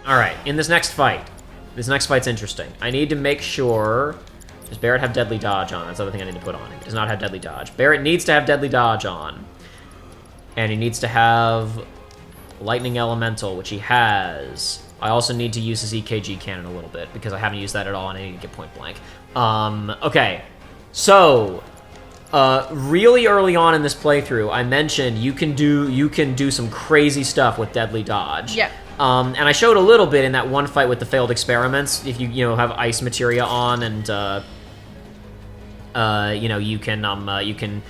Alright, in this next fight. This next fight's interesting. I need to make sure... Does Barrett have Deadly Dodge on? That's the other thing I need to put on. He does not have Deadly Dodge. Barrett needs to have Deadly Dodge on. And he needs to have Lightning Elemental, which he has. I also need to use his EKG cannon a little bit, because I haven't used that at all, and I need to get point blank. Okay. So, really early on in this playthrough, I mentioned you can do some crazy stuff with Deadly Dodge. Yeah. And I showed a little bit in that one fight with the failed experiments. If you have ice materia on, and you can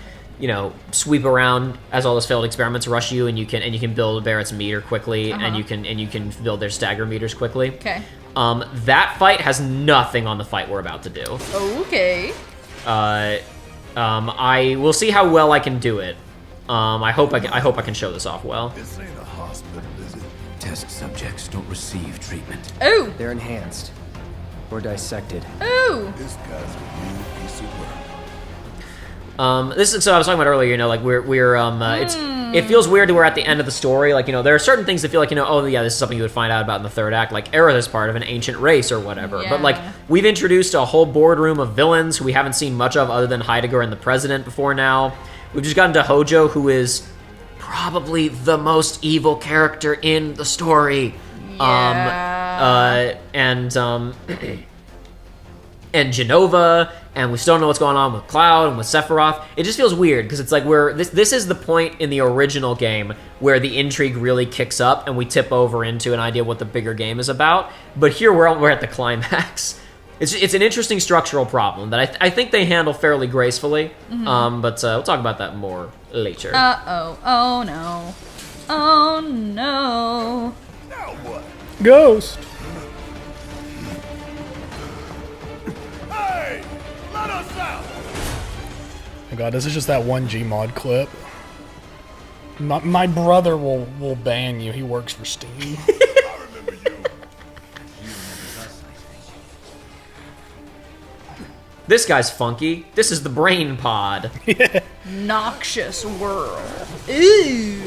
sweep around as all those failed experiments rush you, and you can build Barrett's meter quickly, and you can build their stagger meters quickly. Okay. That fight has nothing on the fight we're about to do. Okay. I will see how well I can do it. I hope I can show this off well. This ain't a hospital, is it? Test subjects don't receive treatment. Ooh. They're enhanced or dissected. Ooh. This guy's a real piece of work. This is so I was talking about earlier. It feels weird that we're at the end of the story. Like, there are certain things that feel like, oh yeah, this is something you would find out about in the third act. Like, Aerith is part of an ancient race or whatever. Yeah. But like, we've introduced a whole boardroom of villains who we haven't seen much of other than Heidegger and the President before now. We've just gotten to Hojo, who is probably the most evil character in the story. Yeah. And Genova, and we still don't know what's going on with Cloud and with Sephiroth. It just feels weird, because it's like this is the point in the original game where the intrigue really kicks up and we tip over into an idea of what the bigger game is about. But here we're at the climax. It's an interesting structural problem that I think they handle fairly gracefully. But we'll talk about that more later. Uh-oh. Oh, no. Oh, no. Now what? Ghost. Hey! Let us out! Oh god, this is just that one Gmod clip. My brother will ban you. He works for Steam. I remember you. This guy's funky. This is the brain pod. Noxious world. Ooh.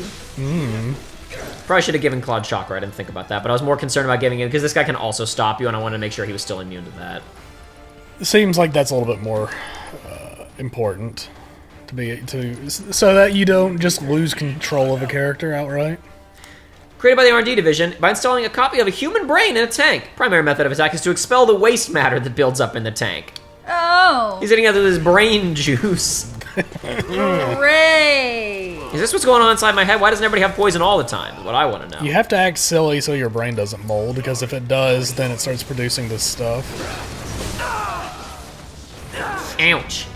Probably should have given Claude Chakra. I didn't think about that, but I was more concerned about giving him, because this guy can also stop you, and I wanted to make sure he was still immune to that. It seems like that's a little bit more important so that you don't just lose control of a character outright. Created by the R&D division by installing a copy of a human brain in a tank. Primary method of attack is to expel the waste matter that builds up in the tank. Oh. He's eating out of his brain juice. Great. Is this what's going on inside my head? Why doesn't everybody have poison all the time? Is what I want to know. You have to act silly so your brain doesn't mold, because if it does, then it starts producing this stuff. Ouch.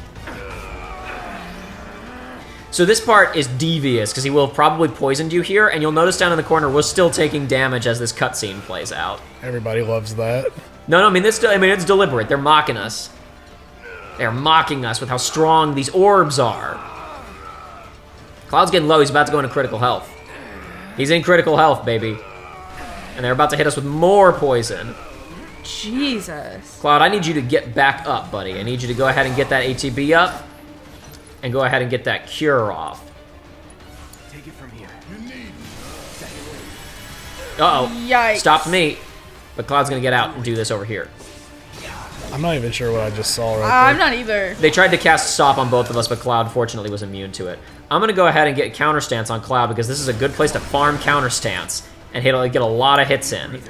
So this part is devious, because he will have probably poisoned you here, and you'll notice down in the corner we're still taking damage as this cutscene plays out. Everybody loves that. No, I mean it's deliberate. They're mocking us. They're mocking us with how strong these orbs are. Cloud's getting low. He's about to go into critical health. He's in critical health, baby. And they're about to hit us with more poison. Jesus. Cloud, I need you to get back up, buddy. I need you to go ahead and get that ATB up. And go ahead and get that cure off. Take it from here. Uh-oh. Yikes. Stopped me. But Cloud's gonna get out and do this over here. I'm not even sure what I just saw right I'm there. not either. They tried to cast stop on both of us, but Cloud fortunately was immune to it. I'm gonna go ahead and get counter stance on Cloud, because this is a good place to farm counter stance and get a lot of hits in.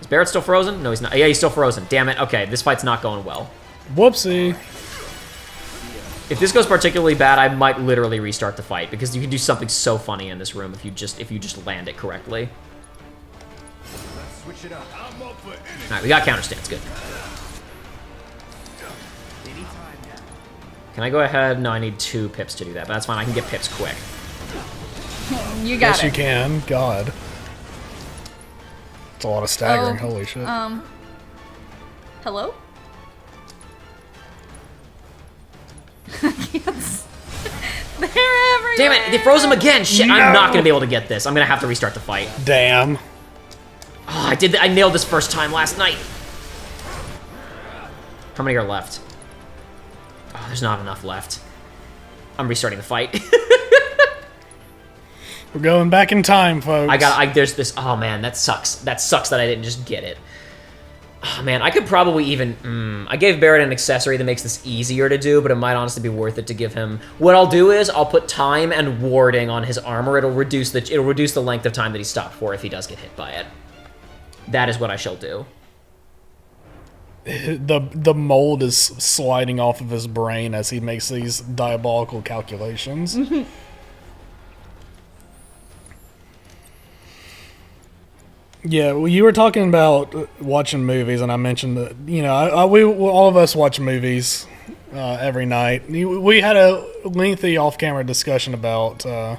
Is Barrett still frozen? No, he's not. Yeah, he's still frozen. Damn it. Okay, this fight's not going well. Whoopsie. If this goes particularly bad, I might literally restart the fight, because you can do something so funny in this room if you just land it correctly. Switch it up. I'm up for anything. All right, we got counter stance. Good. Can I go ahead? No, I need 2 pips to do that, but that's fine. I can get pips quick. You got Yes, it. you can. God. It's a lot of staggering. Oh, Holy shit. Hello? Yes. They're everywhere. Damn it! They froze him again. Shit! I'm not gonna be able to get this. I'm gonna have to restart the fight. Damn. Oh, I nailed this first time last night. How many are left? Oh, there's not enough left. I'm restarting the fight. We're going back in time, folks. There's this. Oh man, that sucks. That sucks that I didn't just get it. Oh man, I could probably even. I gave Barrett an accessory that makes this easier to do, but it might honestly be worth it to give him. What I'll do is I'll put time and warding on his armor. It'll reduce the length of time that he's stopped for if he does get hit by it. That is what I shall do. The mold is sliding off of his brain as he makes these diabolical calculations. Yeah, well, you were talking about watching movies, and I mentioned that we all of us watch movies every night. We had a lengthy off-camera discussion about the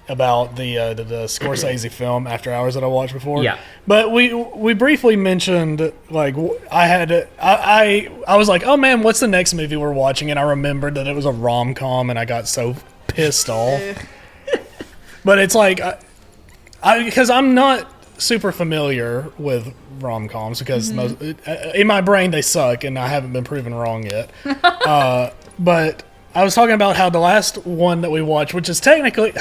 Scorsese film After Hours that I watched before. Yeah, but we briefly mentioned like I was like, oh man, what's the next movie we're watching? And I remembered that it was a rom-com, and I got so pissed off. But it's like because I'm not super familiar with rom-coms because in my brain they suck and I haven't been proven wrong yet. But I was talking about how the last one that we watched, which is technically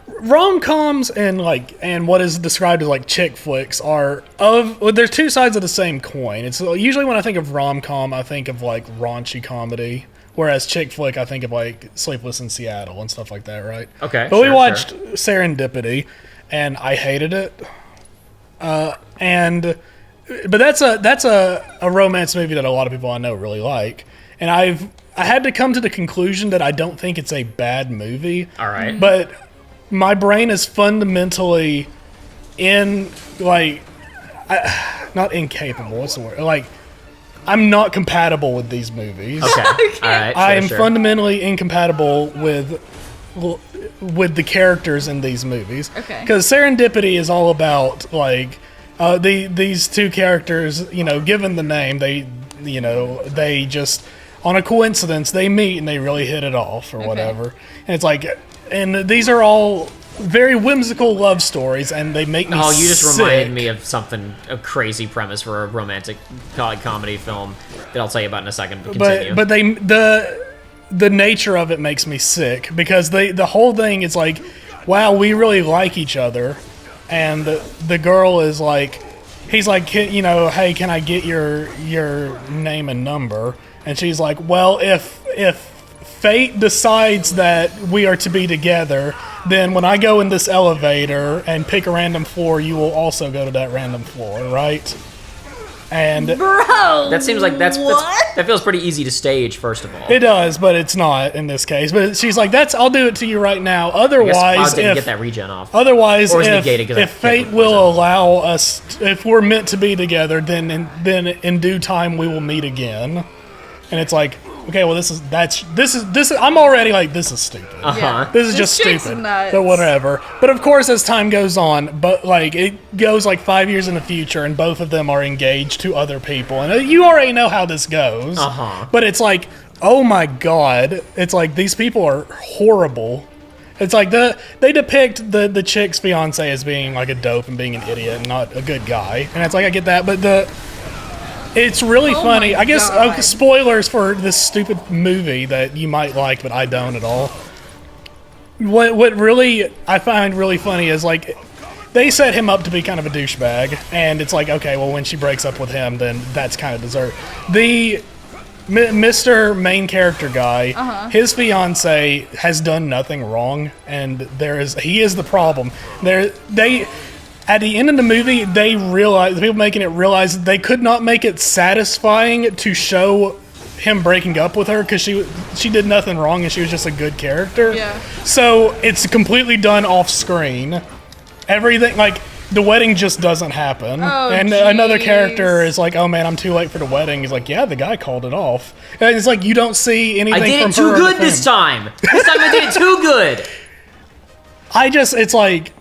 rom-coms and what is described as like chick flicks there's two sides of the same coin. It's usually when I think of rom-com, I think of like raunchy comedy. Whereas chick flick, I think of like Sleepless in Seattle and stuff like that, right? Okay. But we watched Serendipity, and I hated it. But that's a romance movie that a lot of people I know really like, and I had to come to the conclusion that I don't think it's a bad movie. All right. But my brain is fundamentally not incapable. What's the word? Like, I'm not compatible with these movies. Okay. All right. I am fundamentally incompatible with the characters in these movies. Okay. Because Serendipity is all about like these two characters. Given the name, they just on a coincidence they meet and they really hit it off or whatever. And it's like, and these are all very whimsical love stories, and they make me you just sick. reminded me of a crazy premise for a romantic comedy film that I'll tell you about in a second. But continue. But the nature of it makes me sick because the whole thing is like, wow, we really like each other, and the girl is like, he's like, hey, can I get your name and number? And she's like, well, if fate decides that we are to be together, then when I go in this elevator and pick a random floor, you will also go to that random floor, right? And Bro, that seems like that feels pretty easy to stage. First of all, it does, but it's not in this case. But she's like, I'll do it to you right now. I Otherwise, guess didn't get that regen off. Otherwise, Or is it negated 'cause if fate will allow us, if we're meant to be together, then in due time we will meet again. And it's like, okay, well, this is. I'm already like, this is stupid. Yeah. This is This just chick's stupid. nuts. But whatever. But of course, as time goes on, but like it goes like 5 years in the future, and both of them are engaged to other people, and you already know how this goes. But it's like, oh my god, it's like these people are horrible. It's like they depict the chick's fiance as being like a dope and being an idiot and not a good guy, and it's like I get that, but it's really funny. I guess spoilers for this stupid movie that you might like, but I don't at all. What really I find really funny is like they set him up to be kind of a douchebag, and it's like, okay, well, when she breaks up with him, then that's kind of dessert. The Mr. Main Character guy, his fiance has done nothing wrong, and he is the problem. At the end of the movie, the people making it realize they could not make it satisfying to show him breaking up with her because she did nothing wrong and she was just a good character. Yeah. So it's completely done off screen. Everything, like, the wedding just doesn't happen. Oh, and geez. another character is like, oh man, I'm too late for the wedding. He's like, yeah, the guy called it off. And it's like, you don't see anything I did from it too her good this time. This time I did it too good. It's like,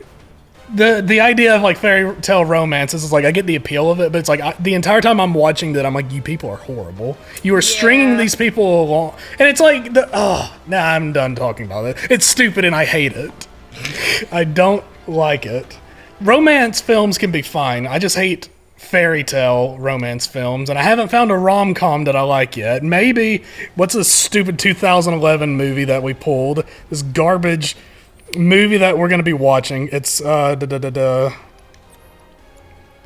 the idea of like fairy tale romances is like, I get the appeal of it, but it's like the entire time I'm watching that, I'm like, you people are horrible. You are stringing these people along, and it's like I'm done talking about it. It's stupid and I hate it. I don't like it. Romance films can be fine. I just hate fairy tale romance films, and I haven't found a rom-com that I like yet. Maybe what's this stupid 2011 movie that we pulled? This garbage movie that we're gonna be watching. It's it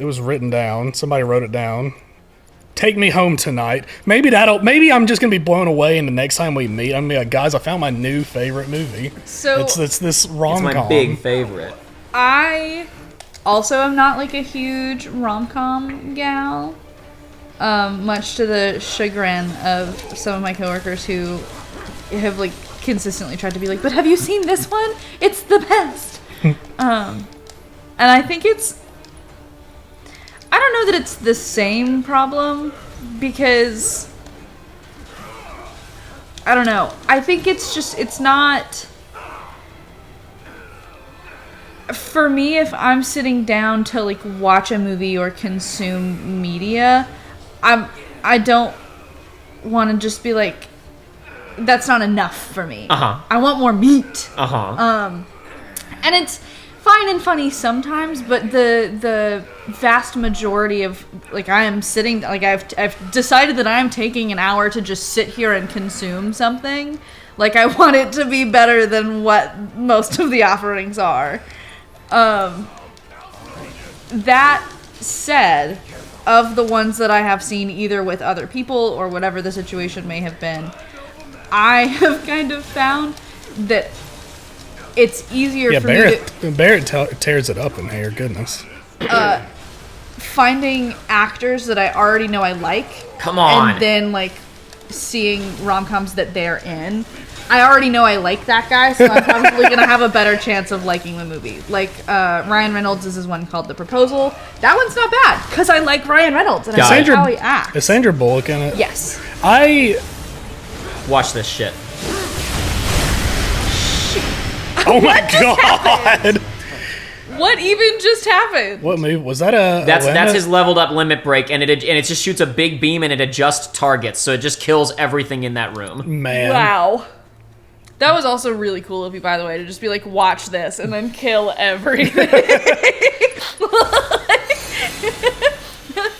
was written down. Somebody wrote it down. Take Me Home Tonight. Maybe I'm just gonna be blown away, and the next time we meet, I'm gonna be like, guys, I found my new favorite movie. So it's this rom-com. It's my big favorite. I also am not like a huge rom-com gal, much to the chagrin of some of my coworkers who have like consistently tried to be like, but have you seen this one? It's the best. And I think I don't know that it's the same problem, because I don't know. I think it's not. For me, if I'm sitting down to like watch a movie or consume media, I don't want to just be like, that's not enough for me. I want more meat. And it's fine and funny sometimes, but the vast majority of like, I am sitting like I've decided that I am taking an hour to just sit here and consume something. Like, I want it to be better than what most of the offerings are. That said, of the ones that I have seen either with other people or whatever the situation may have been, I have kind of found that it's easier for me to... Barrett tears it up in here, goodness. Finding actors that I already know I like. Come on. And then, like, seeing rom-coms that they're in. I already know I like that guy, so I'm probably going to have a better chance of liking the movie. Like, Ryan Reynolds is one called The Proposal. That one's not bad, because I like Ryan Reynolds, and I like how he acts. Is Sandra Bullock in it? Yes. Watch this shit. Oh my god! What even just happened? What movie was that? That's his leveled up limit break, and it just shoots a big beam and it adjusts targets, so it just kills everything in that room. Man. Wow. That was also really cool of you, by the way, to just be like, watch this and then kill everything.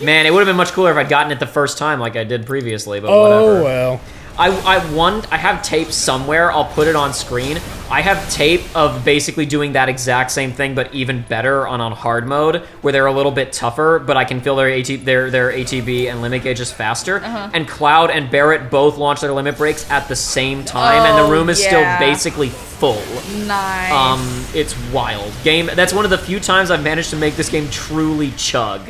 Man, it would have been much cooler if I'd gotten it the first time like I did previously, but whatever. Oh well. I have tape somewhere. I'll put it on screen. I have tape of basically doing that exact same thing, but even better on hard mode, where they're a little bit tougher, but I can fill their ATB and limit gauges faster. And Cloud and Barrett both launch their limit breaks at the same time, and the room is still basically full. Nice. It's wild. That's one of the few times I've managed to make this game truly chug.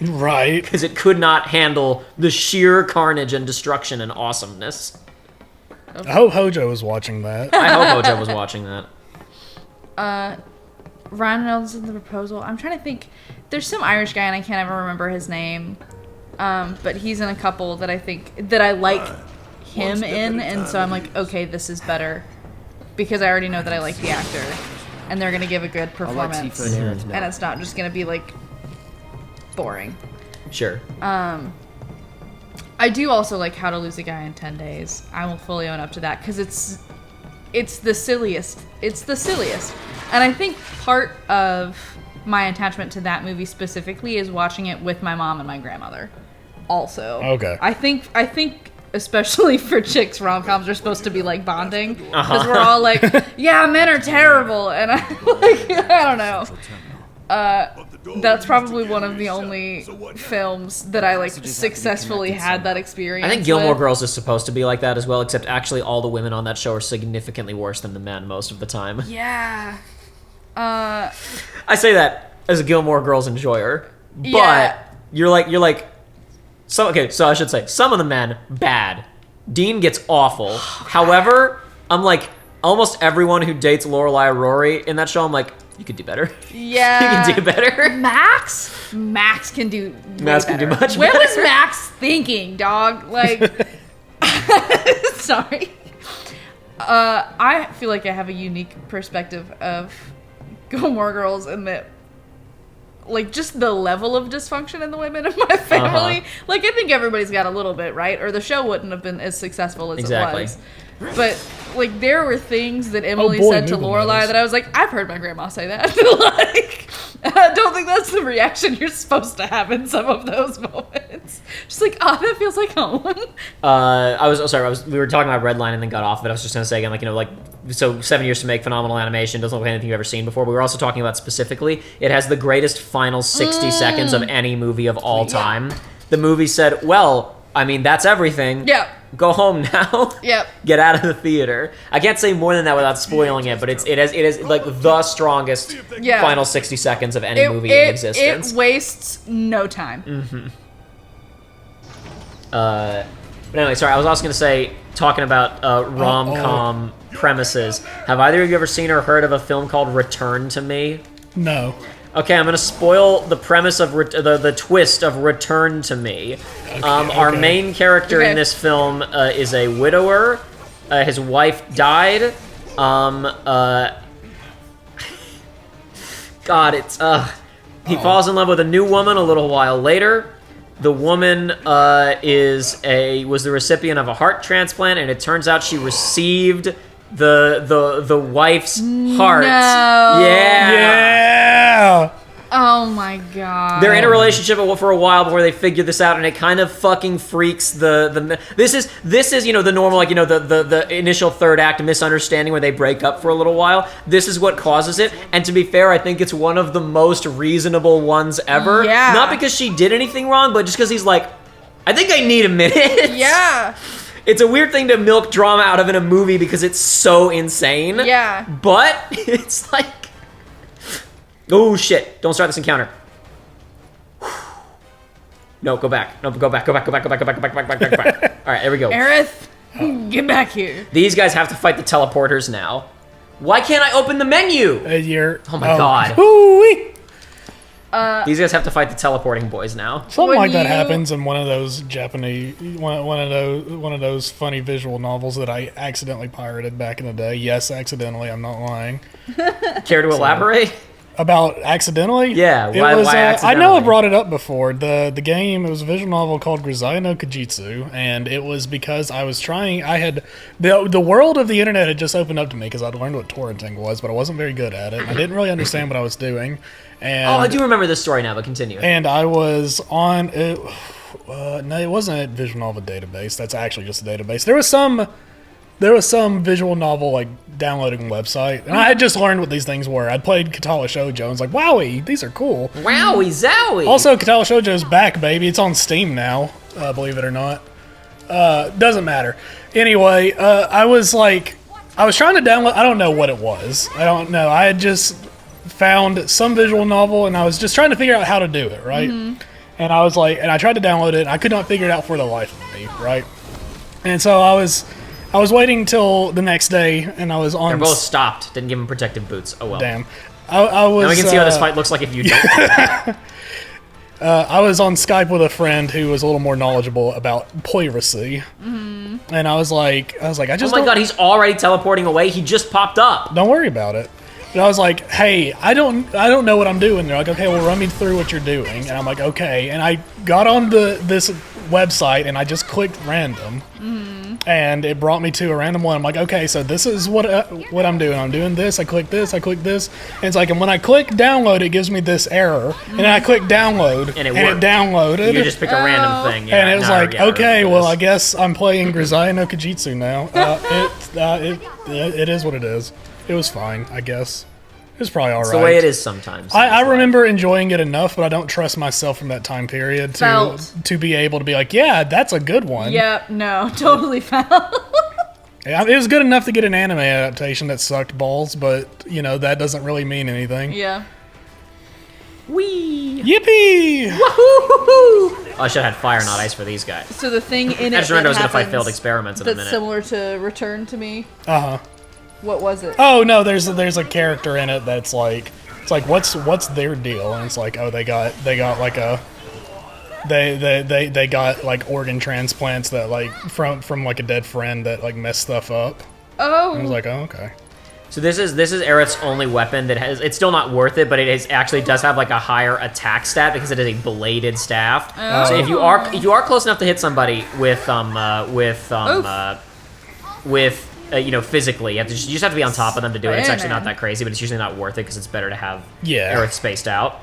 Right. Because it could not handle the sheer carnage and destruction and awesomeness. I hope Hojo was watching that. I hope Hojo was watching that. Ryan Reynolds in The Proposal. I'm trying to think. There's some Irish guy, and I can't ever remember his name. But he's in a couple that I think that I like him in, and so I'm like, okay, this is better. Because I already know that I like the actor. And they're going to give a good performance. And it's not just going to be like... boring. Sure. I do also like How to Lose a Guy in 10 Days. I will fully own up to that, because it's the silliest. It's the silliest. And I think part of my attachment to that movie specifically is watching it with my mom and my grandmother. Also. Okay. I think especially for chicks, rom-coms are supposed to be like bonding, because we're all like, yeah, men are terrible, and I don't know. That's probably one of the only films that I like successfully had that experience. I think Gilmore Girls is supposed to be like that as well, except actually all the women on that show are significantly worse than the men most of the time. Yeah. I say that as a Gilmore Girls enjoyer, but Yeah. you're like so I should say some of the men bad. Dean gets awful. However, I'm like almost everyone who dates Lorelai or Rory in that show, I'm like, you could do better. Yeah. You can do better. Max can do Max can do much better. What was Max thinking, dog? Like, sorry. I feel like I have a unique perspective of Gilmore Girls in that, like, just the level of dysfunction in the women of my family. Like, I think everybody's got a little bit, right? Or the show wouldn't have been as successful as it was. But, like, there were things that Emily said to Lorelai that I was like, I've heard my grandma say that. Like, I don't think that's the reaction you're supposed to have in some of those moments. Just like, oh, that feels like home. We were talking about Redline and then got off of it. I was just gonna say again, so 7 years to make, phenomenal animation, doesn't look like anything you've ever seen before. But we were also talking about specifically, it has the greatest final 60 seconds of any movie of all time. The movie said, well, I mean, that's everything. Yep. Go home now. Yep. Get out of the theater. I can't say more than that without spoiling it, but it is like the strongest final 60 seconds of any movie in existence. It wastes no time. Mm-hmm. But anyway, sorry, I was also going to say, talking about rom-com premises, have either of you ever seen or heard of a film called Return to Me? No. Okay, I'm going to spoil the premise of the twist of Return to Me. Our main character in this film is a widower. His wife died. God, it's... He falls in love with a new woman a little while later. The woman was the recipient of a heart transplant, and it turns out she received the wife's heart. No. Yeah. Oh my god. They're in a relationship for a while before they figure this out, and it kind of fucking freaks this is the normal the initial third act misunderstanding where they break up for a little while. This is what causes it, and to be fair, I think it's one of the most reasonable ones ever. Yeah. Not because she did anything wrong, but just because he's like, I think I need a minute. Yeah. It's a weird thing to milk drama out of in a movie because it's so insane. Yeah. But it's like, oh shit! Don't start this encounter. No, go back. No, go back. All right, there we go. Aerith, get back here. These guys have to fight the teleporters now. Why can't I open the menu? Oh my god. Hoo-wee. These guys have to fight the teleporting boys now. Something like that happens in one of those Japanese, one of those funny visual novels that I accidentally pirated back in the day. Yes, accidentally. I'm not lying. Care to elaborate? About accidentally? Yeah, why accidentally? I know I brought it up before. The game, it was a visual novel called Grisai no Kajitsu, and it was because I was trying, the world of the internet had just opened up to me because I'd learned what torrenting was, but I wasn't very good at it. I didn't really understand what I was doing. And, I do remember this story now, but continue. And I was on, no, it wasn't a visual novel database. That's actually just a database. There was some visual novel like downloading website, and I had just learned what these things were. I'd played Katala Shoujo, and was like, wowie, these are cool. Wowie zowie. Also, Katala Shoujo's back, baby. It's on Steam now, believe it or not. Doesn't matter. Anyway, I was trying to download, I don't know what it was. I don't know. I had just found some visual novel, and I was just trying to figure out how to do it, right? Mm-hmm. And I was like, and I tried to download it, and I could not figure it out for the life of me, right? And so I was waiting till the next day, and I was on... They're both stopped. Didn't give them protective boots. Oh, well. Damn. I was... Now we can see how this fight looks like if you don't. I was on Skype with a friend who was a little more knowledgeable about piracy. Mm-hmm. And I was like, I just... Oh my god, he's already teleporting away? He just popped up. Don't worry about it. And I was like, hey, I don't know what I'm doing. They're like, okay, well, run me through what you're doing. And I'm like, okay. And I got on this website, and I just clicked random. Mm-hmm. And it brought me to a random one. I'm like, okay, so this is what I'm doing. I'm doing this. I click this. And it's like, and when I click download, it gives me this error. And then I click download, and it downloaded. You just pick a random thing. Yeah, and it was like, okay, well, I guess I'm playing Grisai no Kajitsu now. It is what it is. It was fine, I guess. It was probably all right. It's the way it is sometimes. I remember enjoying it enough, but I don't trust myself from that time period to be able to be like, yeah, that's a good one. Yep, no, totally felt. Yeah, it was good enough to get an anime adaptation that sucked balls, but, that doesn't really mean anything. Yeah. Whee! Yippee! Woohoo! I should have had fire, not ice for these guys. So the thing in it I just remember I was going to fight failed experiments in a minute. That's similar to Return to Me. Uh-huh. What was it? Oh no, there's a character in it that's like, it's like what's their deal? And it's like, oh, they got like they got like organ transplants that like from like a dead friend that like messed stuff up. Oh. And I was like, oh, okay. So this is Aerith's only weapon that has. It's still not worth it, but it actually does have like a higher attack stat because it is a bladed staff. Oh. So if you physically. You just have to be on top of them to do it. It's Right, actually man. not that crazy, but it's usually not worth it because it's better to have Yeah. Aerith spaced out.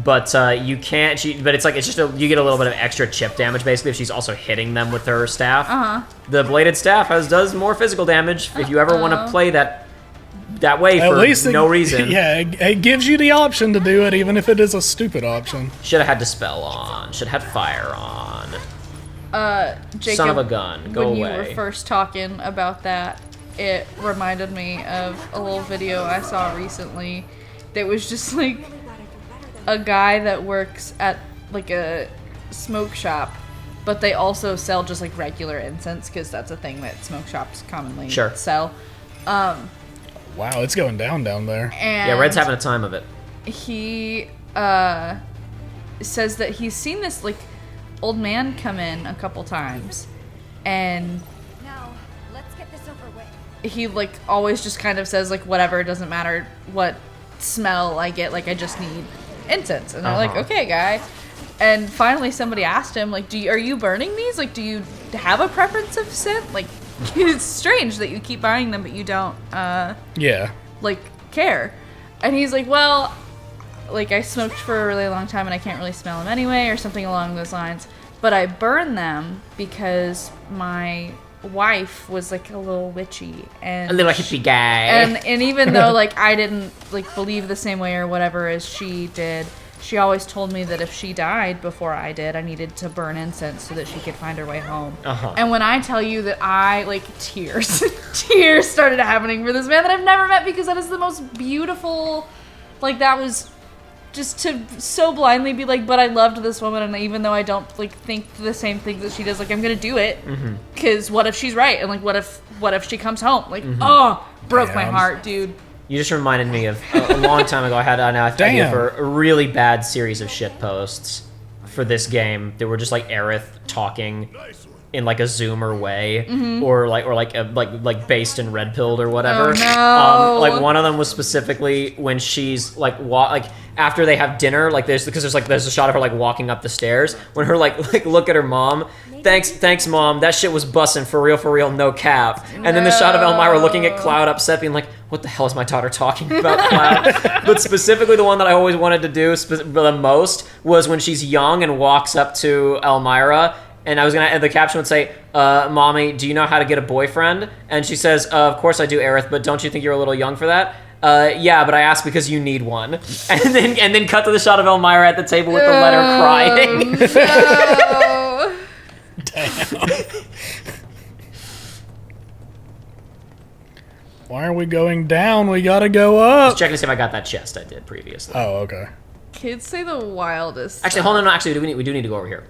But you can't. But it's like you get a little bit of extra chip damage basically if she's also hitting them with her staff. The bladed staff does more physical damage if you ever want to play that way At for least no reason. Yeah, it gives you the option to do it, even if it is a stupid option. Should have had Dispel on. Should have had Fire on. Jacob, Son of a gun. Go when away. you were first talking about that, it reminded me of a little video I saw recently that was just like a guy that works at like a smoke shop, but they also sell just like regular incense because that's a thing that smoke shops commonly Sure. sell. Wow, it's going down there. And Yeah, Red's having a time of it. he says that he's seen this like old man come in a couple times, and Now, let's get this over with. he like always just kind of says like whatever, it doesn't matter what smell I get, like I just need incense. And they're like, okay guy. And finally somebody asked him like, are you burning these? Like, do you have a preference of scent? Like, it's strange that you keep buying them but you don't Yeah. like care. And he's like, well, like I smoked for a really long time and I can't really smell them anyway, or something along those lines, but I burn them because my wife was like a little witchy and A little hippie guy. and even though like I didn't like believe the same way or whatever as she did, she always told me that if she died before I did, I needed to burn incense so that she could find her way home. And when I tell you that I like tears started happening for this man that I've never met, because that is the most beautiful, like that was just to so blindly be like, but I loved this woman, and even though I don't like think the same things that she does, like I'm gonna do it because what if she's right, and like what if she comes home, like broke my Damn. heart, dude. You just reminded me of a long time ago. I had an idea Damn. for a really bad series of shit posts for this game. They were just like Aerith talking in like a Zoomer way, or like based in Red Pilled or whatever. Oh, no. Like one of them was specifically when she's like after they have dinner, like there's a shot of her like walking up the stairs when her like look at her mom. Thanks, mom. That shit was bussin' for real, no cap. And then the shot of Elmira looking at Cloud upset, being like, "What the hell is my daughter talking about, Cloud?" But specifically, the one that I always wanted to do the most was when she's young and walks up to Elmira, and the caption would say, "Mommy, do you know how to get a boyfriend?" And she says, "Of course I do, Aerith, but don't you think you're a little young for that?" Yeah, but I asked because you need one. And then cut to the shot of Elmira at the table with the letter crying. No. Why are we going down? We gotta go up. Checking to see if I got that chest I did previously. Oh, okay. Kids say the wildest. Actually, hold on. No, actually, we do need to go over here.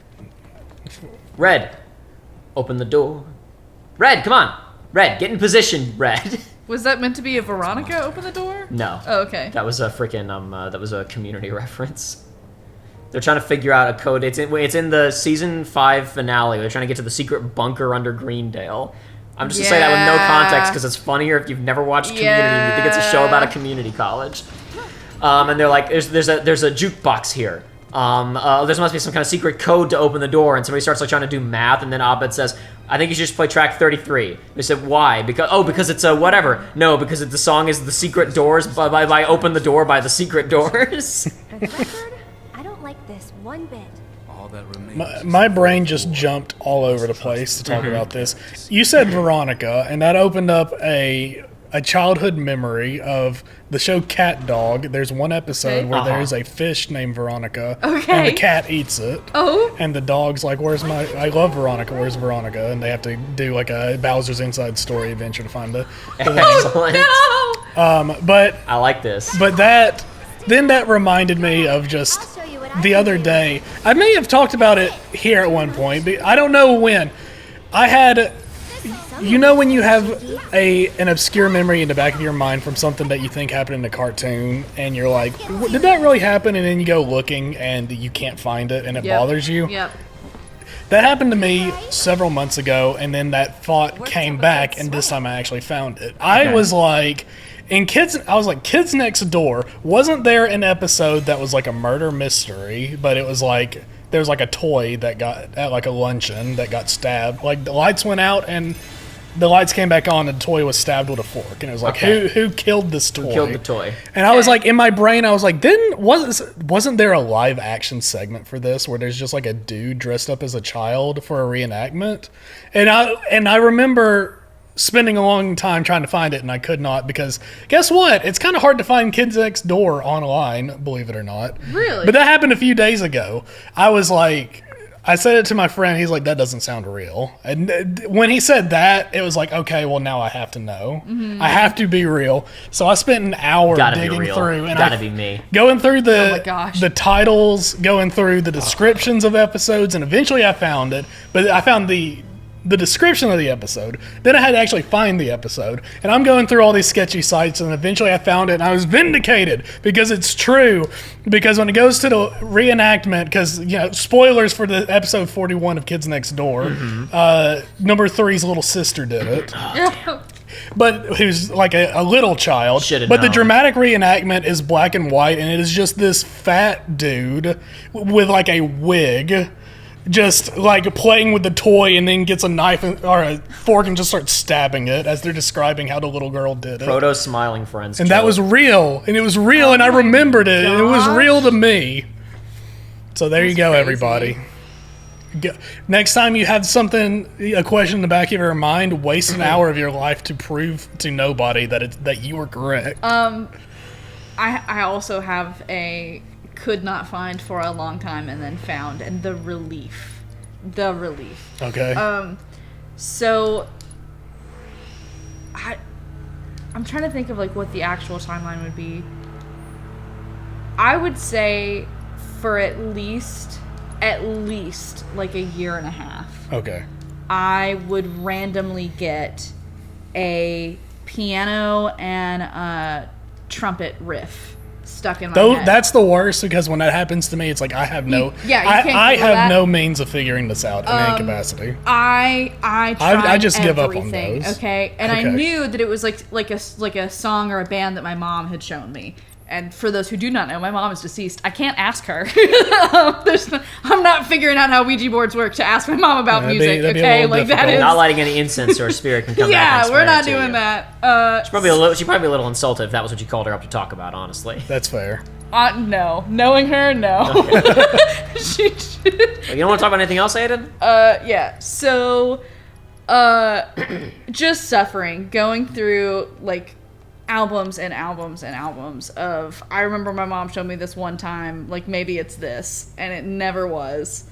Red, open the door. Red, come on. Red, get in position. Red. Was that meant to be a Veronica open the door? No. Oh, okay. That was a freaking that was a Community reference. They're trying to figure out a code. It's in the season 5 finale. They're trying to get to the secret bunker under Greendale. I'm just gonna say that with no context because it's funnier if you've never watched Community and you think it's a show about a community college. And they're like, there's a jukebox here. There must be some kind of secret code to open the door, and somebody starts like trying to do math, and then Abed says, "I think you should just play track 33." They said, "Why?" Because it's a whatever. No, because the song is "The Secret Doors" by Open the Door by the Secret Doors. For the record, I don't like this one bit. All that remains. My brain just jumped all over the place to talk about this. You said Veronica, and that opened up a childhood memory of the show Cat Dog. There's one episode where there's a fish named Veronica, and the cat eats it. Oh. And the dog's like, I love Veronica, where's Veronica? And they have to do like a Bowser's Inside Story adventure to find the Excellent. No. But I like this. that reminded me of just the other day. I may have talked about it here at one point, but I don't know when. I had, when you have an obscure memory in the back of your mind from something that you think happened in a cartoon, and you're like, did that really happen? And then you go looking and you can't find it, and it bothers you. Yep. That happened to me several months ago, and then that thought came back, and this time I actually found it. I was like, Kids Next Door, wasn't there an episode that was like a murder mystery, but it was like, there was like a toy that got, at like a luncheon, that got stabbed. Like the lights went out and the lights came back on and the toy was stabbed with a fork, and it was like, Okay. who killed this toy? Who killed the toy? And I was like, in my brain, I was like, wasn't there a live action segment for this where there's just like a dude dressed up as a child for a reenactment? And I remember spending a long time trying to find it, and I could not, because guess what? It's kind of hard to find Kids Next Door online, believe it or not. Really? But that happened a few days ago. I was like, I said it to my friend. He's like, that doesn't sound real. And when he said that, it was like, okay, well, now I have to know. Mm-hmm. I have to be real. So I spent an hour Gotta be digging real. through. And Gotta be me. Going through my gosh. the titles, going through the descriptions of episodes, and eventually I found it. But I found the description of the episode. Then I had to actually find the episode. And I'm going through all these sketchy sites, and eventually I found it, and I was vindicated because it's true. Because when it goes to the reenactment, because, you know, spoilers for the episode 41 of Kids Next Door, number 3's little sister did it. But who's like a little child. Should've But the known. dramatic reenactment is black and white, and it is just this fat dude with like a wig, just like playing with the toy, and then gets a knife or a fork and just starts stabbing it as they're describing how the little girl did it. Proto smiling friends. And that was real, and it was real, and I remembered it, and it was real to me. So there you go, crazy. everybody. Next time you have a question in the back of your mind, waste an hour of your life to prove to nobody that you were correct. I also have a could not find for a long time and then found, and the relief. Okay. So I'm trying to think of like what the actual timeline would be. I would say for at least like a year and a half. Okay. I would randomly get a piano and a trumpet riff stuck in my head. That's the worst, because when that happens to me, it's like I have no. you can't I feel have that. no means of figuring this out in any capacity. I tried I just give up on everything, those. okay, and I Okay. knew that it was like a song or a band that my mom had shown me. And for those who do not know, my mom is deceased. I can't ask her. I'm not figuring out how Ouija boards work to ask my mom about That'd music. be a Okay, little like that difficult. is. Not lighting any incense, or a spirit can come back. Yeah, And we're explain not it to doing you. that. She'd probably be a little insulted if that was what you called her up to talk about. Honestly, That's fair. No, knowing her, no. She you don't want to talk about anything else, Aiden? yeah. So, just suffering, going through like albums and albums and albums of. I remember my mom showed me this one time, like maybe it's this, and it never was.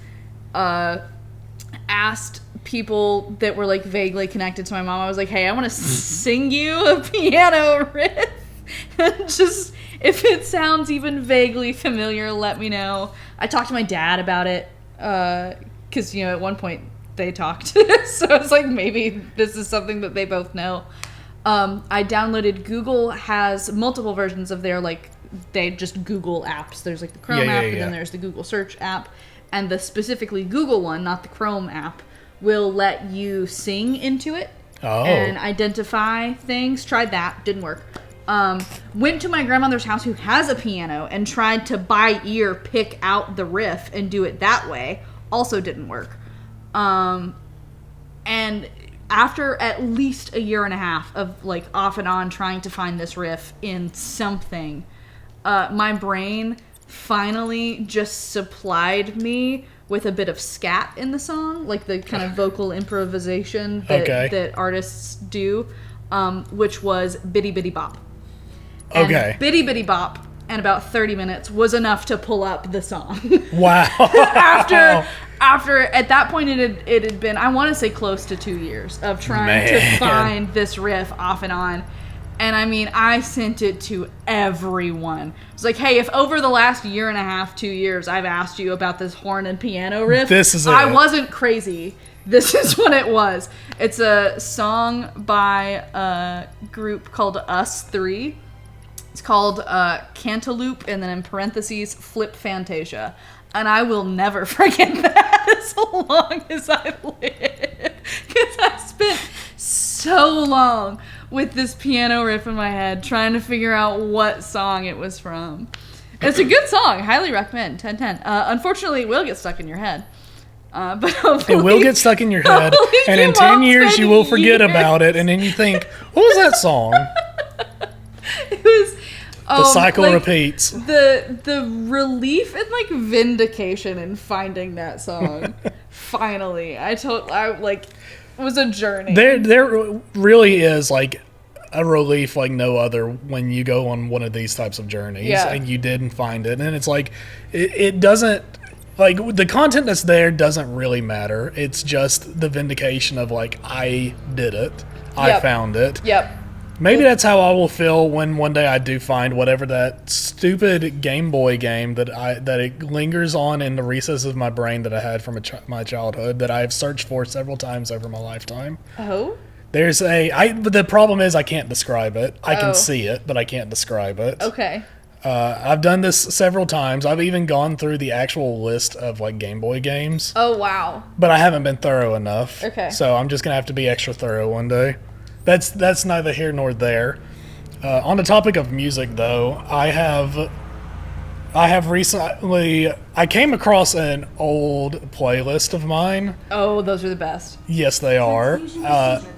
Asked people that were like vaguely connected to my mom. I was like, "Hey, I want to sing you a piano riff." And just if it sounds even vaguely familiar, let me know. I talked to my dad about it because at one point they talked, so it's like maybe this is something that they both know. I downloaded. Google has multiple versions of their they just Google apps. There's like the Chrome app, and then there's the Google Search app, and the specifically Google one, not the Chrome app, will let you sing into it and identify things. Tried that, didn't work. Went to my grandmother's house, who has a piano, and tried to by ear pick out the riff and do it that way. Also didn't work. And after at least a year and a half of off and on trying to find this riff in something, my brain finally just supplied me with a bit of scat in the song, like the kind of vocal improvisation that artists do, which was Bitty Bitty Bop. And Bitty Bitty Bop, and about 30 minutes was enough to pull up the song. Wow. After at that point it had been, I want to say, close to 2 years of trying to find this riff off and on. And I mean, I sent it to everyone. I was like, hey, if over the last year and a half, 2 years, I've asked you about this horn and piano riff, this is it. I wasn't crazy. This is what it was. It's a song by a group called Us 3. It's called Cantaloupe, and then in parentheses, Flip Fantasia. And I will never forget that as long as I live. Because I spent so long with this piano riff in my head trying to figure out what song it was from. It's a good song. Highly recommend. 10/10. Unfortunately, it will get stuck in your head. But hopefully, It will get stuck in your head, hopefully and in you 10 won't years spend you will forget years. about it, and then you think, what was that song? it was The cycle like, repeats. The relief and like vindication in finding that song. Finally, it was a journey. There really is like a relief like no other when you go on one of these types of journeys and you didn't find it, and it's like it doesn't, like, the content that's there doesn't really matter. It's just the vindication of like, I did it, I found it. Yep. Maybe that's how I will feel when one day I do find whatever that stupid Game Boy game that it lingers on in the recesses of my brain that I had from my childhood that I have searched for several times over my lifetime. Oh. But the problem is I can't describe it. I can see it, but I can't describe it. Okay. I've done this several times. I've even gone through the actual list of like Game Boy games. Oh wow. But I haven't been thorough enough. Okay. So I'm just gonna have to be extra thorough one day. That's neither here nor there. On the topic of music, though, I have recently came across an old playlist of mine. Oh, those are the best. Yes, they are.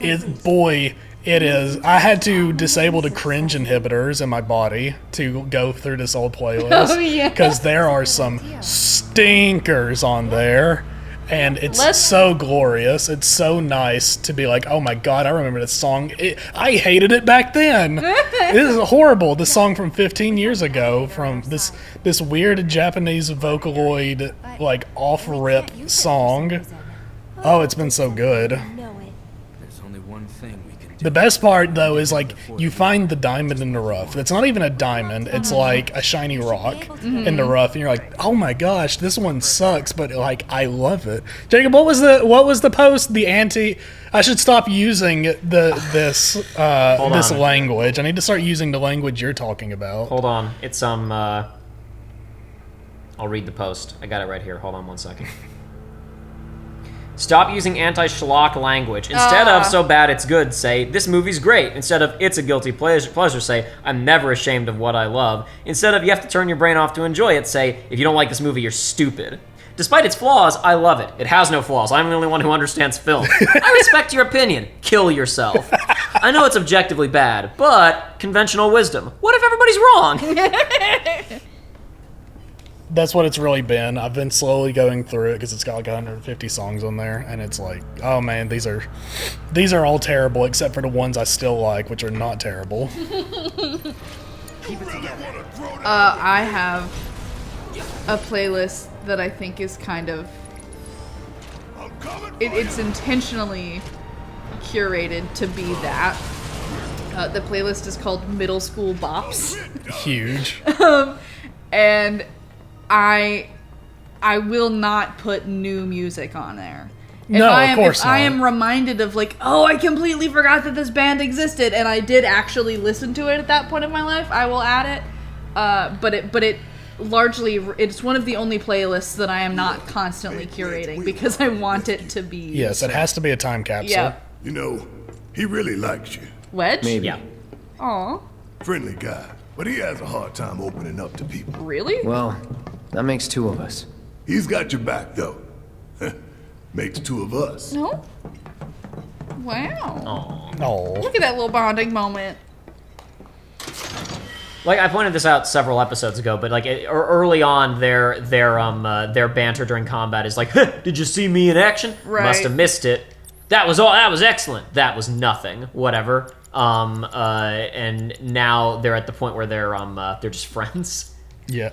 It is. I had to disable the cringe inhibitors in my body to go through this old playlist. Oh, yeah. Because there are some stinkers on there. And it's so glorious. It's so nice to be like, oh my god, I remember this song. I hated it back then. It is horrible. This song from 15 years ago, from this weird Japanese Vocaloid, like, off-rip song. Oh, it's been so good. There's only one thing we can do. The best part, though, is like you find the diamond in the rough. It's not even a diamond. It's like a shiny rock in the rough, and you're like, "Oh my gosh, this one sucks," but like I love it. Jacob, what was the post? The anti. I should stop using this language. I need to start using the language you're talking about. Hold on. It's I'll read the post. I got it right here. Hold on 1 second. Stop using anti-schlock language. Instead of "so bad it's good," say "this movie's great." Instead of "it's a guilty pleasure," say "I'm never ashamed of what I love." Instead of "you have to turn your brain off to enjoy it," say "if you don't like this movie, you're stupid." Despite its flaws, I love it. It has no flaws. I'm the only one who understands film. I respect your opinion. Kill yourself. I know it's objectively bad, but conventional wisdom. What if everybody's wrong? That's what it's really been. I've been slowly going through it because it's got like 150 songs on there, and it's like, oh man, these are all terrible except for the ones I still like, which are not terrible. I have a playlist that I think is kind of it's intentionally curated to be that. The playlist is called Middle School Bops. Huge. And I will not put new music on there. If Of course not. I am reminded of like, oh, I completely forgot that this band existed, and I did actually listen to it at that point in my life, I will add it. But it largely, it's one of the only playlists that I am not constantly curating because I want it to be. Yes, it has to be a time capsule. Yeah. You know, he really likes you. Wedge? Maybe. Yeah. Aw, Friendly guy, but he has a hard time opening up to people. really? Well, that makes two of us. He's got your back, though. Makes two of us. No? Wow. Oh. Look at that little bonding moment. Like, I pointed this out several episodes ago, but like early on, their banter during combat is like, "Did you see me in action? Right. Must have missed it. That was all. That was excellent. That was nothing. Whatever." And now they're at the point where they're just friends. Yeah.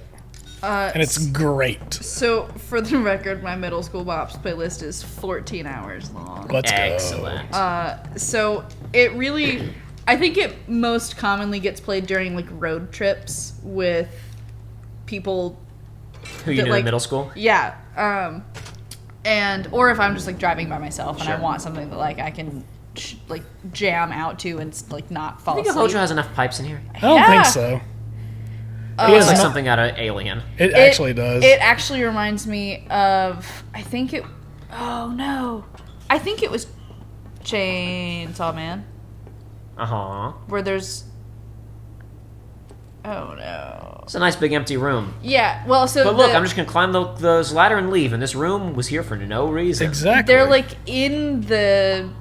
And it's great. So, for the record, my Middle School Bops playlist is 14 hours long. Let's go. Excellent. So, it really... I think it most commonly gets played during, like, road trips with people... Who you that, knew like, in middle school? Yeah. Or if I'm just, like, driving by myself and I want something that, like, I can, like, jam out to and, like, not fall I think asleep. Hojo has enough pipes in here. I don't Yeah. think so. It's like something out of Alien. It actually does. It actually reminds me of, oh no. I think it was Chainsaw Man, Uh-huh. where there's, oh no. It's a nice big empty room. Yeah, well, so But look, I'm just gonna climb those ladder and leave, and this room was here for no reason. Exactly. they're like in the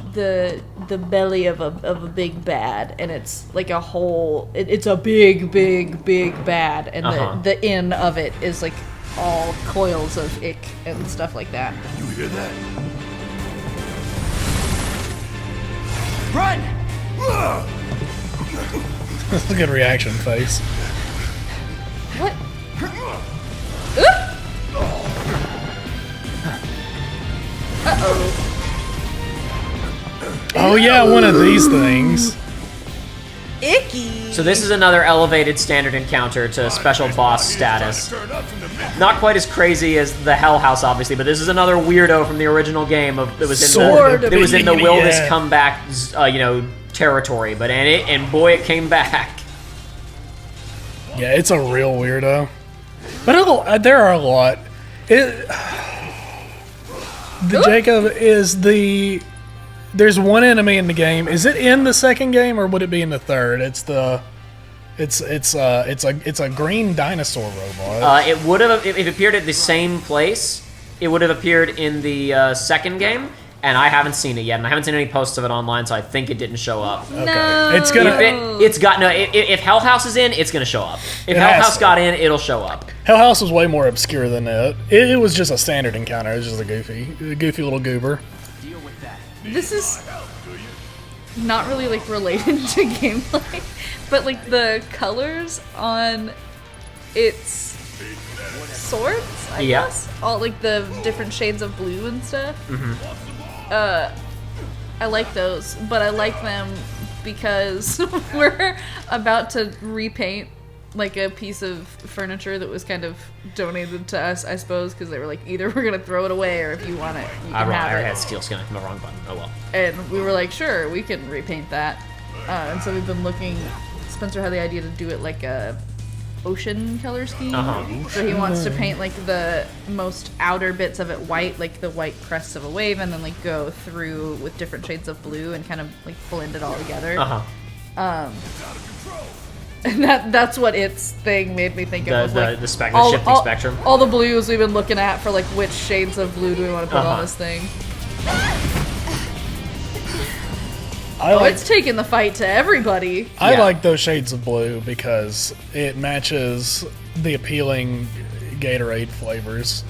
belly of a big bad, and it's like a whole. It's a big bad, and the inn of it is like all coils of ick and stuff like that. You hear that? Run! That's a good reaction face. What? Oh yeah, one of these things. Icky. So this is another elevated standard encounter to special boss status. Not quite as crazy as the Hell House, obviously, but this is another weirdo from the original game that was in the Will This Come Back, territory. But and boy, it came back. Yeah, it's a real weirdo. But there are a lot. Jacob is the. There's one enemy in the game. Is it in the second game or would it be in the third? It's a green dinosaur robot. It would have if it appeared at the same place. It would have appeared in the second game, and I haven't seen it yet, and I haven't seen any posts of it online, so I think it didn't show up. Okay. No. It's gonna. If Hell House is in, it's gonna show up. If Hell House got in, it'll show up. Hell House was way more obscure than that. It was just a standard encounter. It was just a goofy little goober. This is not really like related to gameplay, but like the colors on its swords, I guess, all like the different shades of blue and stuff. I like those, but I like them because we're about to repaint like a piece of furniture that was kind of donated to us, I suppose, because they were like, either we're gonna throw it away or if you want it, you can have I it. had steel skin on the wrong button. Oh well. And we were like, sure, we can repaint that. And so we've been looking. Spencer had the idea to do it like a ocean color scheme. So he wants to paint like the most outer bits of it white, like the white crests of a wave, and then like go through with different shades of blue and kind of like blend it all together. And that's what its thing made me think of. The shifting spectrum. All the blues we've been looking at for like which shades of blue do we want to put on this thing. It's taking the fight to everybody. I like those shades of blue because it matches the appealing Gatorade flavors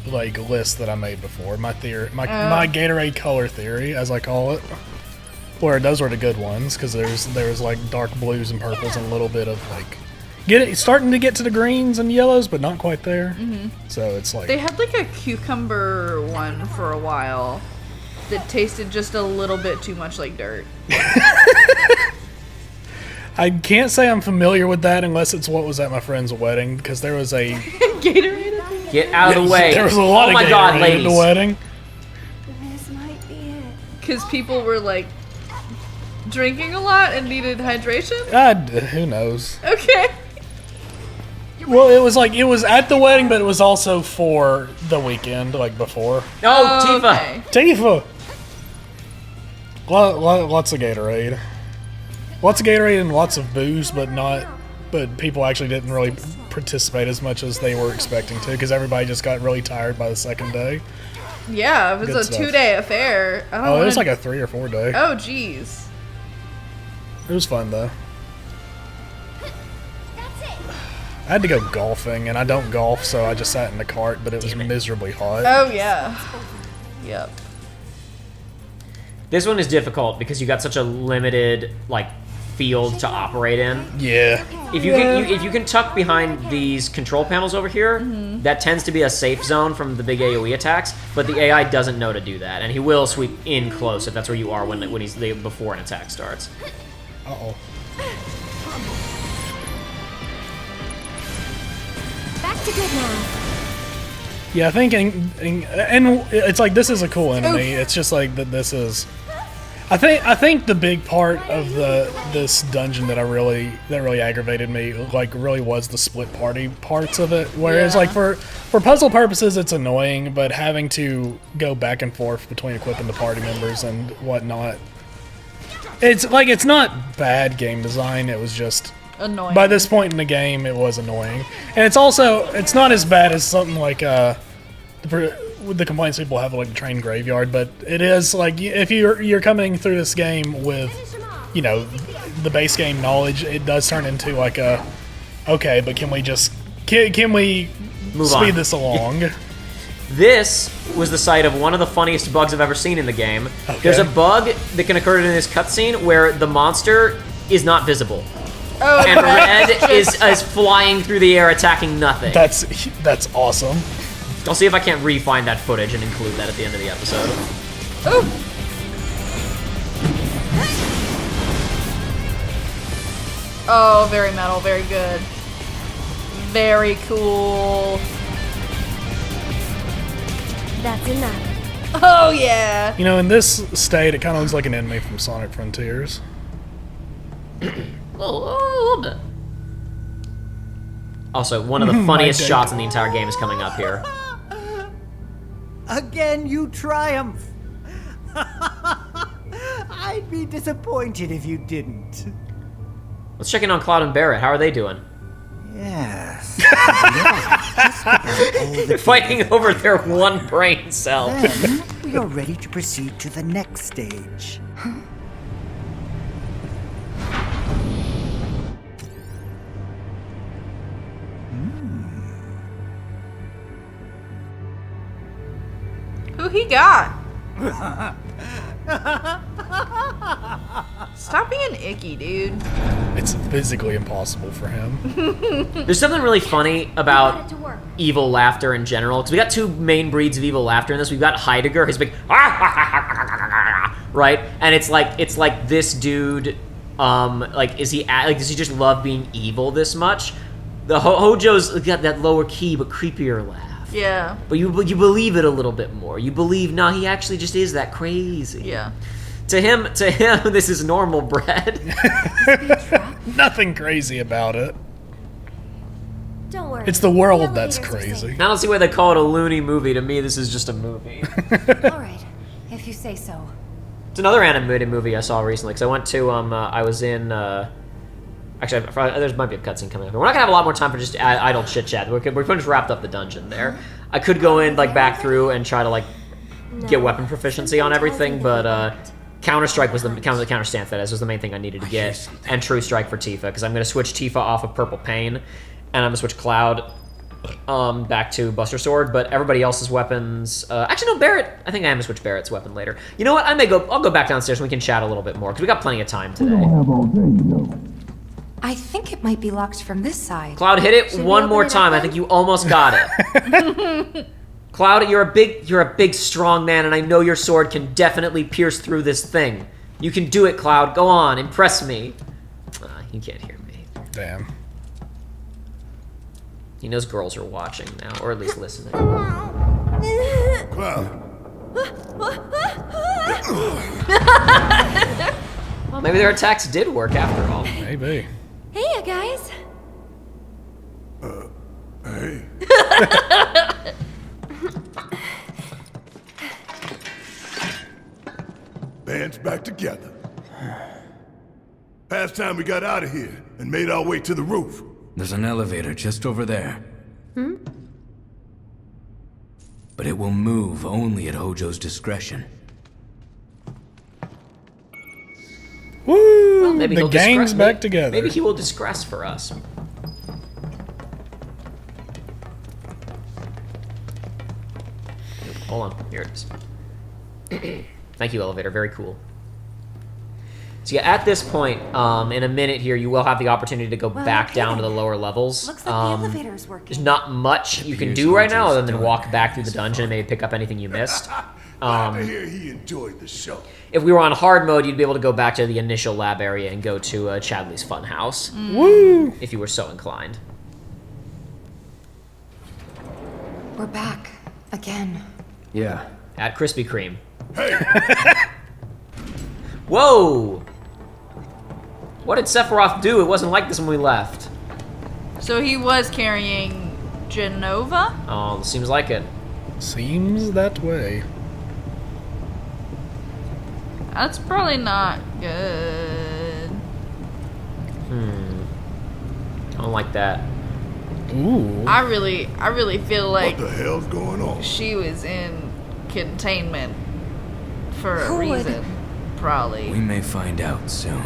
like list that I made before. My Gatorade color theory, as I call it. Where those were the good ones, because there's like dark blues and purples and a little bit of like starting to get to the greens and yellows, but not quite there. So it's like they had like a cucumber one for a while that tasted just a little bit too much like dirt. I can't say I'm familiar with that unless it's what was at my friend's wedding, because there was a Gatorade. Get out of the way! There was a lot of Gatorade ladies. at the wedding. This might be it. Because people were like drinking a lot and needed hydration. Who knows? Okay. Well, it was at the wedding, but it was also for the weekend, like before. Oh, Tifa! Okay. Tifa! Lots of Gatorade. Lots of Gatorade and lots of booze, but people actually didn't really participate as much as they were expecting to, because everybody just got really tired by the second day. Yeah, it was Good a stuff. 2-day affair. It was like a 3 or 4 day. Oh, jeez. It was fun though. That's it. I had to go golfing, and I don't golf, so I just sat in the cart, but it was miserably hot. Oh, yeah. Yep. This one is difficult because you got such a limited field to operate in. Yeah. If you can tuck behind these control panels over here, that tends to be a safe zone from the big AoE attacks. But the AI doesn't know to do that, and he will sweep in close if that's where you are when he's before an attack starts. Uh-oh. Back to good now. Yeah, I think, and it's like, this is a cool enemy. It's just like that. This is, I think the big part of this dungeon that really aggravated me, really was the split party parts of it. Whereas like for puzzle purposes, it's annoying, but having to go back and forth between equipping the party members and whatnot, it's not bad game design. It was just Annoying. By this point in the game, it was annoying, and it's not as bad as something like with the complaints people have like the train graveyard, but it is like if you're coming through this game with, you know, the base game knowledge, it does turn into like okay, but can we Move speed on. this along? This was the site of one of the funniest bugs I've ever seen in the game. Okay. There's a bug that can occur in this cutscene where the monster is not visible. Oh, And Red is flying through the air attacking nothing. That's awesome. I'll see if I can't re-find that footage and include that at the end of the episode. Ooh. Oh, very metal, very good. Very cool. That's enough. Oh, yeah. You know, in this state, it kind of looks like an enemy from Sonic Frontiers. A little bit. Also, one of the funniest My shots in the entire game is coming up here. Again, you triumph. I'd be disappointed if you didn't. Let's check in on Cloud and Barrett. How are they doing? Yes. They're fighting over their one brain cell. Then we are ready to proceed to the next stage. Who he got? Stop being icky, dude. It's physically impossible for him. There's something really funny Put about it to work. evil laughter in general, because we got two main breeds of evil laughter in this. We've got Heidegger, his big right, and it's like this dude, like does he just love being evil this much? The Hojo's got that lower key but creepier laugh. Yeah. But you believe it a little bit more. You believe, nah, he actually just is that crazy. Yeah. To him, this is normal bread. Nothing crazy about it. Don't worry. It's the world The that's elevators are crazy. I don't see why they call it a loony movie. To me, this is just a movie. safe. All right, if you say so. It's another animated movie I saw recently, because I went to, I was in, actually, there might be a cutscene coming up. We're not gonna have a lot more time for just idle chit-chat. We're pretty much wrapped up the dungeon there. I could go in, like, back through and try to, like, get weapon proficiency on everything, but, Counter-Strike was the counter-stance, that is, was the main thing I needed to get, and True Strike for Tifa, because I'm gonna switch Tifa off of Purple Pain, and I'm gonna switch Cloud, back to Buster Sword, but everybody else's weapons, actually no, Barrett, I think I am gonna switch Barrett's weapon later. You know what, I'll go back downstairs and we can chat a little bit more, because we got plenty of time today. I think it might be locked from this side. Cloud, hit it Should we one open more it up time. I then? think you almost got it. Cloud, you're a big, strong man, and I know your sword can definitely pierce through this thing. You can do it, Cloud. Go on, impress me. He can't hear me. Damn. He knows girls are watching now, or at least listening. Cloud, Well, maybe their attacks did work after all. Maybe. Hey, you guys. hey. Band's back together. Past time we got out of here and made our way to the roof. There's an elevator just over there. But it will move only at Hojo's discretion. Woo! Well, maybe the he'll gang's discre- back together. Maybe he will disgress for us. Hold on, here it is. Thank you, elevator. Very cool. So yeah, at this point, in a minute here, you will have the opportunity to go back okay down to then. the lower levels. Looks like the elevator's working. There's not much you can Here's do right now Hojo's other than done. walk back through the dungeon and maybe pick up anything you missed. Glad to hear he enjoyed the show. If we were on hard mode, you'd be able to go back to the initial lab area and go to Chadley's Funhouse, Woo! if you were so inclined. We're back. Again. Yeah. At Krispy Kreme. Hey, Whoa! What did Sephiroth do? It wasn't like this when we left. So he was carrying Genova? Oh, seems like it. Seems that way. That's probably not good. Something like that. Ooh. I really feel like What the hell's going on? she was in containment for a Who would? reason. Probably. We may find out soon.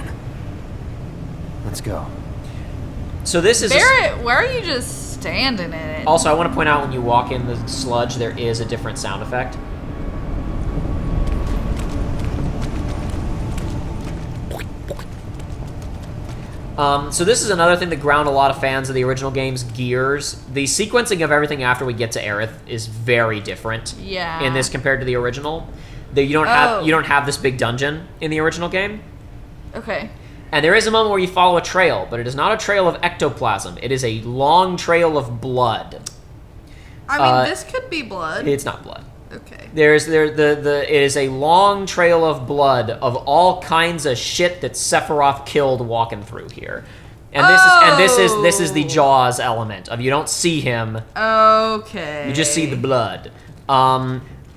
Let's go. So this is... Barrett, why are you just standing in it? Also, I want to point out when you walk in the sludge, there is a different sound effect. So this is another thing that ground a lot of fans of the original game's gears. The sequencing of everything after we get to Aerith is very different in this compared to the original. You don't have this big dungeon in the original game. Okay. And there is a moment where you follow a trail, but it is not a trail of ectoplasm. It is a long trail of blood. I mean, this could be blood. It's not blood. Okay. It is a long trail of blood of all kinds of shit that Sephiroth killed walking through here. And this is the Jaws element of you don't see him. Okay. You just see the blood.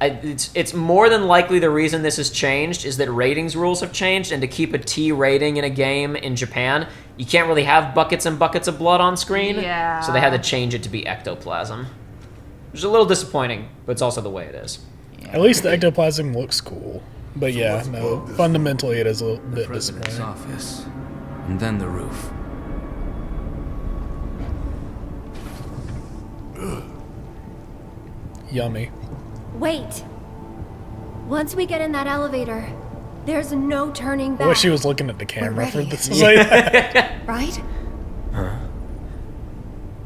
It's more than likely the reason this has changed is that ratings rules have changed, and to keep a T rating in a game in Japan, you can't really have buckets and buckets of blood on screen. Yeah. So they had to change it to be ectoplasm. Which is a little disappointing, but it's also the way it is. At least the ectoplasm looks cool. But yeah, what's no, above this? fundamentally it is a little The bit president's disappointing. office. And then the roof. Yummy. Wait. Once we get in that elevator, there's no turning I back. wish she was looking at the camera for ready. this to say that. Right?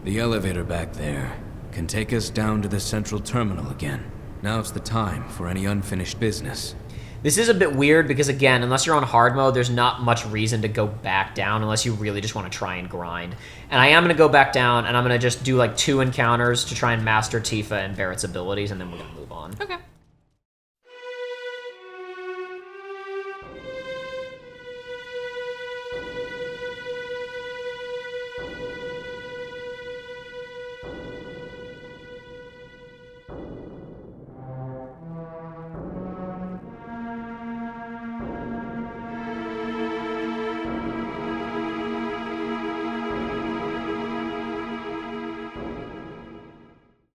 The elevator back there can take us down to the central terminal again. Now's the time for any unfinished business. This is a bit weird because, again, unless you're on hard mode, there's not much reason to go back down unless you really just want to try and grind. And I am going to go back down, and I'm going to just do like 2 encounters to try and master Tifa and Barrett's abilities, and then we're going to move on. Okay.